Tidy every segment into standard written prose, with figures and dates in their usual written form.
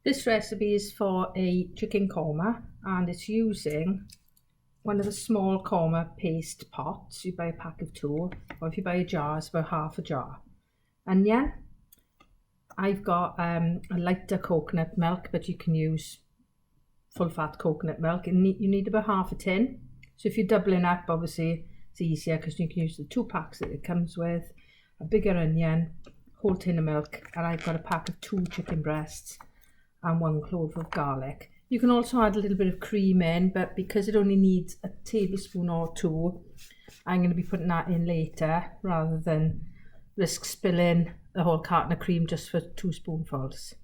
This recipe is for a chicken korma and it's using one of the small korma paste pots. You buy a pack of 2, or if you buy a jar, it's about half a jar. Onion. I've got a lighter coconut milk, but you can use full fat coconut milk. You need about half a tin. So if you're doubling up, obviously it's easier because you can use the 2 packs that it comes with. A bigger onion, whole tin of milk, and I've got a pack of 2 chicken breasts and 1 clove of garlic. You can also add a little bit of cream in, but because it only needs a tablespoon or 2, I'm going to be putting that in later rather than risk spilling the whole carton of cream just for 2 spoonfuls.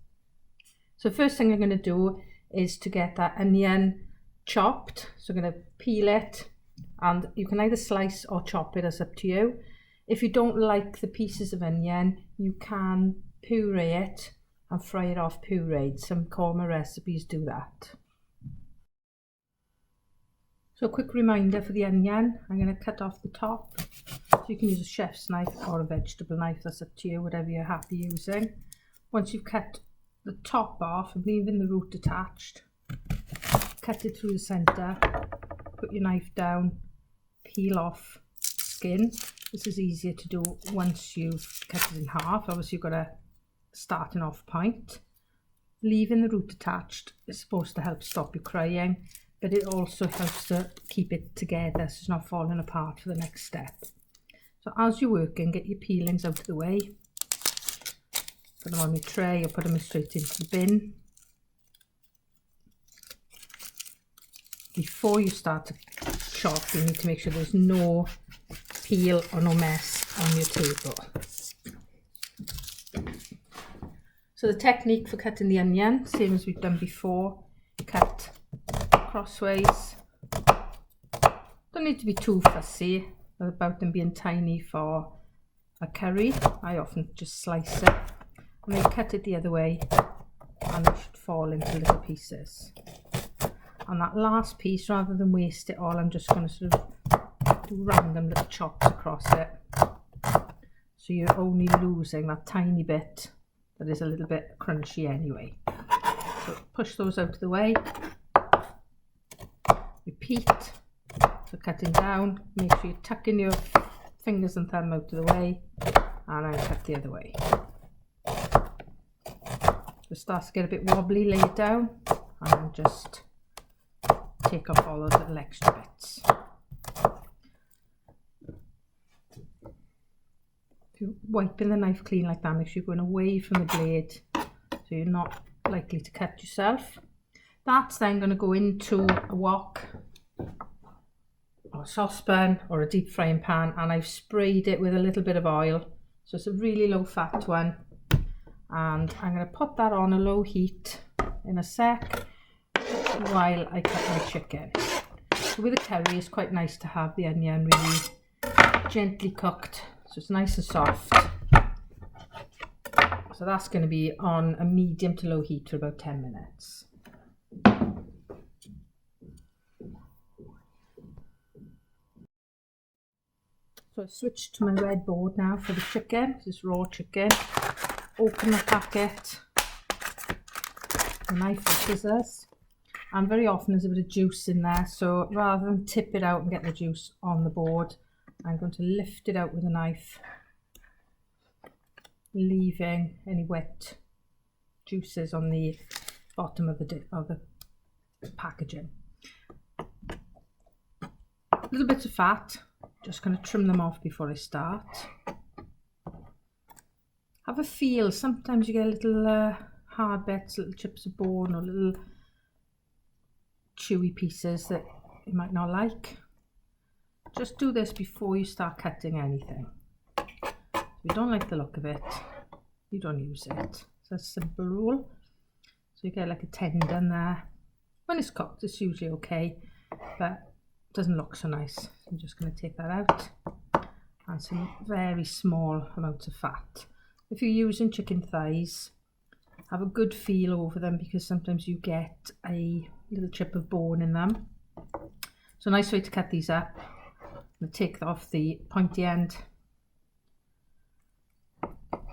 So first thing I'm going to do is to get that onion chopped. So I'm going to peel it, and you can either slice or chop it, as up to you. If you don't like the pieces of onion, you can puree it and fry it off pureed. Some korma recipes do that. So a quick reminder for the onion, I'm going to cut off the top. So you can use a chef's knife or a vegetable knife, that's up to you, whatever you're happy using. Once you've cut the top off and leaving the root attached, cut it through the centre, put your knife down, peel off the skin. This is easier to do once you've cut it in half. Obviously you've got a starting off point. Leaving the root attached is supposed to help stop you crying, but it also helps to keep it together so it's not falling apart for the next step. So as you're working, get your peelings out of the way, put them on your tray or put them straight into the bin. Before you start to chop, you need to make sure there's no peel or no mess on your table. So the technique for cutting the onion, same as we've done before, cut crossways. Don't need to be too fussy about them being tiny for a curry. I often just slice it and then cut it the other way, and it should fall into little pieces. And that last piece, rather than waste it all, I'm just going to sort of do random little chops across it. So you're only losing that tiny bit that is a little bit crunchy anyway. So push those out of the way. Repeat. So cutting down, make sure you're tucking your fingers and thumb out of the way, and then cut the other way. It starts to get a bit wobbly, lay it down, and then just take off all those little extra bits. If you're wiping the knife clean like that, make sure you're going away from the blade so you're not likely to cut yourself. That's then going to go into a wok or a saucepan or a deep frying pan, and I've sprayed it with a little bit of oil, so it's a really low fat one, and I'm going to put that on a low heat in a sec while I cut my chicken. So with a curry, it's quite nice to have the onion really gently cooked, so it's nice and soft. So that's going to be on a medium to low heat for about 10 minutes. So I've switched to my red board now for the chicken. This is raw chicken. Open the packet, a knife or scissors, and very often there's a bit of juice in there, so rather than tip it out and get the juice on the board, I'm going to lift it out with a knife, leaving any wet juices on the bottom of the packaging. Little bits of fat, just going to trim them off before I start. Have a feel, sometimes you get little hard bits, little chips of bone or little chewy pieces that you might not like. Just do this before you start cutting anything. If you don't like the look of it, you don't use it. It's a simple rule. So you get like a tendon there. When it's cooked, it's usually okay, but it doesn't look so nice. I'm just going to take that out, and some very small amounts of fat. If you're using chicken thighs, have a good feel over them, because sometimes you get a little chip of bone in them. So a nice way to cut these up, I'm going to take off the pointy end,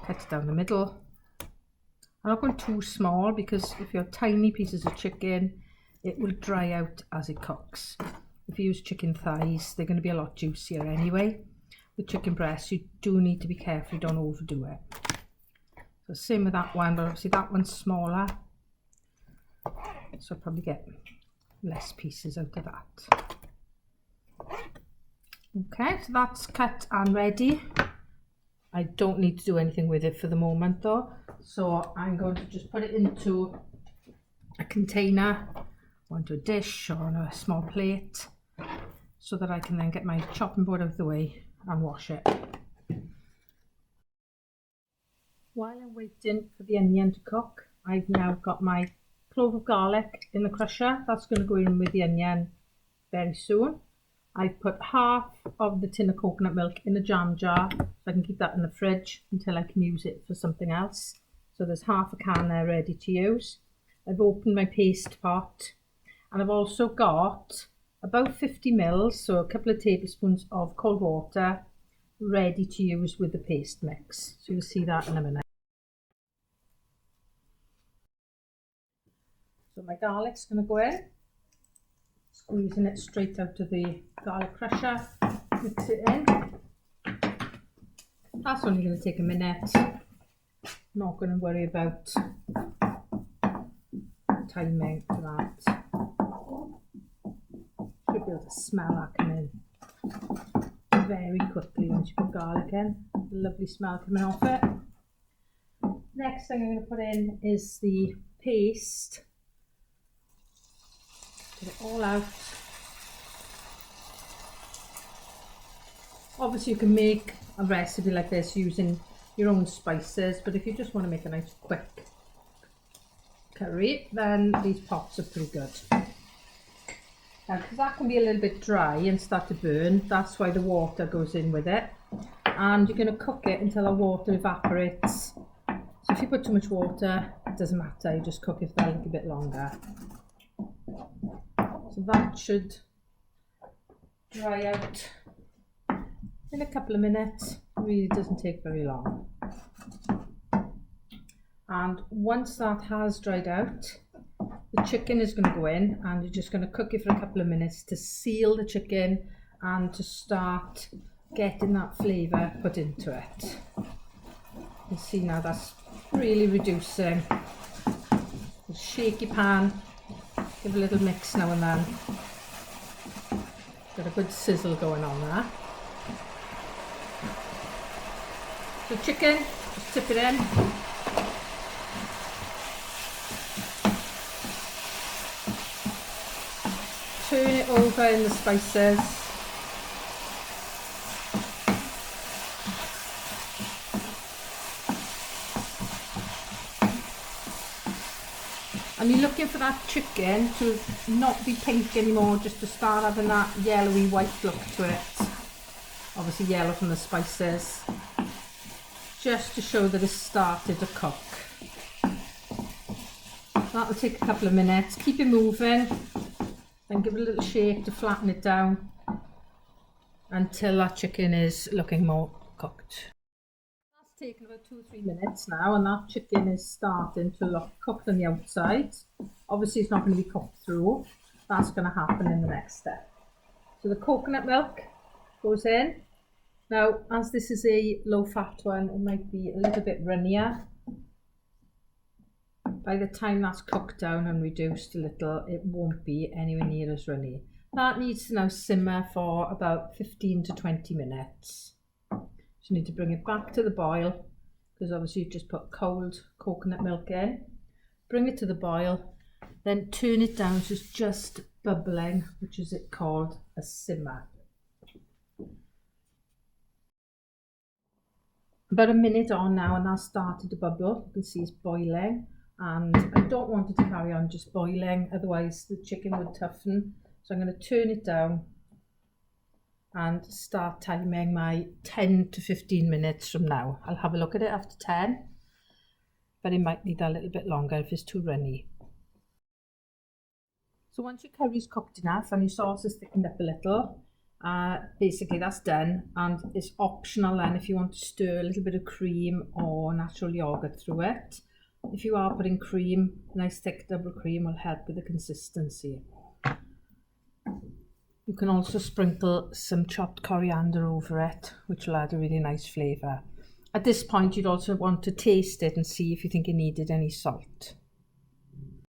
cut it down the middle, I'm not going too small because if you have tiny pieces of chicken, it will dry out as it cooks. If you use chicken thighs, they're going to be a lot juicier anyway. With chicken breasts, you do need to be careful you don't overdo it. So same with that one, but obviously that one's smaller, so I'll probably get less pieces out of that. Okay, so that's cut and ready. I don't need to do anything with it for the moment though, so I'm going to just put it into a container, or into a dish, or on a small plate, so that I can then get my chopping board out of the way and wash it. While I'm waiting for the onion to cook, I've now got my clove of garlic in the crusher. That's going to go in with the onion very soon. I've put half of the tin of coconut milk in a jam jar so I can keep that in the fridge until I can use it for something else. So there's half a can there ready to use. I've opened my paste pot, and I've also got about 50 mils, so a couple of tablespoons of cold water ready to use with the paste mix. So you'll see that in a minute. So my garlic's going to go in. Squeezing it straight out of the garlic crusher, mix it in. That's only going to take a minute. Not going to worry about timing for that. Should be able to smell that come in very quickly once you put garlic in. Lovely smell coming off it. Next thing I'm going to put in is the paste. Get it all out. Obviously you can make a recipe like this using your own spices, but if you just want to make a nice quick curry, then these pots are pretty good. Because that can be a little bit dry and start to burn, that's why the water goes in with it. And you're going to cook it until the water evaporates. So if you put too much water, it doesn't matter, you just cook it for a little bit longer. So that should dry out in a couple of minutes. It really doesn't take very long. And once that has dried out, the chicken is going to go in, and you're just going to cook it for a couple of minutes to seal the chicken and to start getting that flavour put into it. You can see now that's really reducing. Shaky pan. Give a little mix now and then. Got a good sizzle going on there. So chicken, just tip it in. Turn it over in the spices. And you're looking for that chicken to not be pink anymore, just to start having that yellowy white look to it. Obviously yellow from the spices. Just to show that it's started to cook. That'll take a couple of minutes. Keep it moving. Then give it a little shake to flatten it down until that chicken is looking more cooked. That's taken about 2 or 3 minutes now, and that chicken is starting to look cooked on the outside. Obviously it's not going to be cooked through. That's going to happen in the next step. So the coconut milk goes in. Now, as this is a low fat one, it might be a little bit runnier. By the time that's cooked down and reduced a little, it won't be anywhere near as runny. That needs to now simmer for about 15 to 20 minutes. So you need to bring it back to the boil, because obviously you just put cold coconut milk in. Bring it to the boil, then turn it down so it's just bubbling, which is it called a simmer. About a minute on now, and that's started to bubble. You can see it's boiling, and I don't want it to carry on just boiling, otherwise the chicken would toughen. So I'm going to turn it down and start timing my 10 to 15 minutes from now. I'll have a look at it after 10, but it might need a little bit longer if it's too runny. So once your curry's cooked enough and your sauce is thickened up a little, basically that's done, and it's optional then if you want to stir a little bit of cream or natural yoghurt through it. If you are putting cream, nice thick double cream will help with the consistency. You can also sprinkle some chopped coriander over it, which will add a really nice flavour. At this point, you'd also want to taste it and see if you think it needed any salt.